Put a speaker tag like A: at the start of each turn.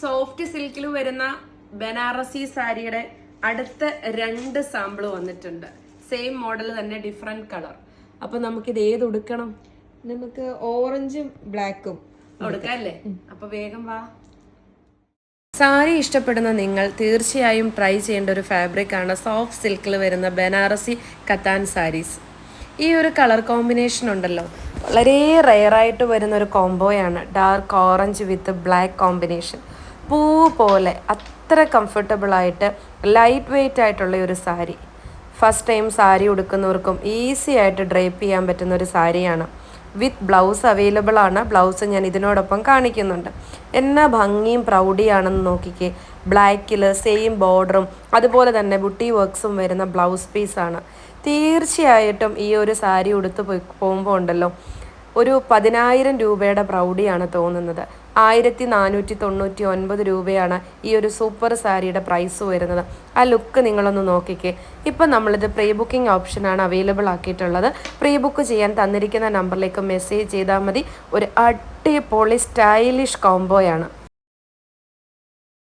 A: Soft സിൽക്കിൽ വരുന്ന ബനാറസി സാരിയുടെ അടുത്ത 2 സാമ്പിൾ വന്നിട്ടുണ്ട്. സെയിം മോഡൽ തന്നെ ഡിഫറെന്റ് കളർ. അപ്പൊ നമുക്കിത് ഏത് ഉടുക്കണം?
B: നമുക്ക് ഓറഞ്ചും ബ്ലാക്കും
A: ഉടുക്കാം അല്ലേ? അപ്പൊ വേഗം വാ. സാരി ഇഷ്ടപ്പെടുന്ന നിങ്ങൾ തീർച്ചയായും ട്രൈ ചെയ്യേണ്ട ഒരു ഫാബ്രിക് ആണ് സോഫ്റ്റ് സിൽക്കിൽ വരുന്ന ബനാറസി കത്താൻ സാരീസ്. ഈ ഒരു കളർ കോമ്പിനേഷൻ ഉണ്ടല്ലോ, വളരെ റെയറായിട്ട് വരുന്ന ഒരു കോംബോയാണ്. Dark orange with black combination. പൂ പോലെ അത്ര കംഫർട്ടബിൾ ആയിട്ട് ലൈറ്റ് വെയ്റ്റ് ആയിട്ടുള്ള ഒരു സാരി. ഫസ്റ്റ് ടൈം സാരി ഉടുക്കുന്നവർക്കും ഈസി ആയിട്ട് ഡ്രേപ്പ് ചെയ്യാൻ പറ്റുന്ന ഒരു സാരിയാണ്. വിത്ത് ബ്ലൗസ് അവൈലബിൾ ആണ്. ബ്ലൗസ് ഞാൻ ഇതിനോടൊപ്പം കാണിക്കുന്നുണ്ട്. എന്നാ ഭംഗിയും പ്രൗഡിയാണെന്ന് നോക്കിക്കേ. ബ്ലാക്കിൽ സെയിം ബോർഡറും അതുപോലെ തന്നെ ബുട്ടി വർക്ക്സും വരുന്ന ബ്ലൗസ് പീസാണ്. തീർച്ചയായിട്ടും ഈ ഒരു സാരി ഉടുത്ത് പോകുമ്പോൾ ഉണ്ടല്ലോ, ഒരു 10,000 രൂപയുടെ പ്രൗഡിയാണ് തോന്നുന്നത്. 1499 രൂപയാണ് ഈ ഒരു സൂപ്പർ സാരിയുടെ പ്രൈസ് വരുന്നത്. ആ ലുക്ക് നിങ്ങളൊന്ന് നോക്കിക്കേ. ഇപ്പം നമ്മളിത് പ്രീ ബുക്കിംഗ് ഓപ്ഷനാണ് അവൈലബിൾ ആക്കിയിട്ടുള്ളത്. പ്രീ ബുക്ക് ചെയ്യാൻ തന്നിരിക്കുന്ന നമ്പറിലേക്ക് മെസ്സേജ് ചെയ്താൽ മതി. ഒരു അടിപൊളി സ്റ്റൈലിഷ് കോംബോയാണ്.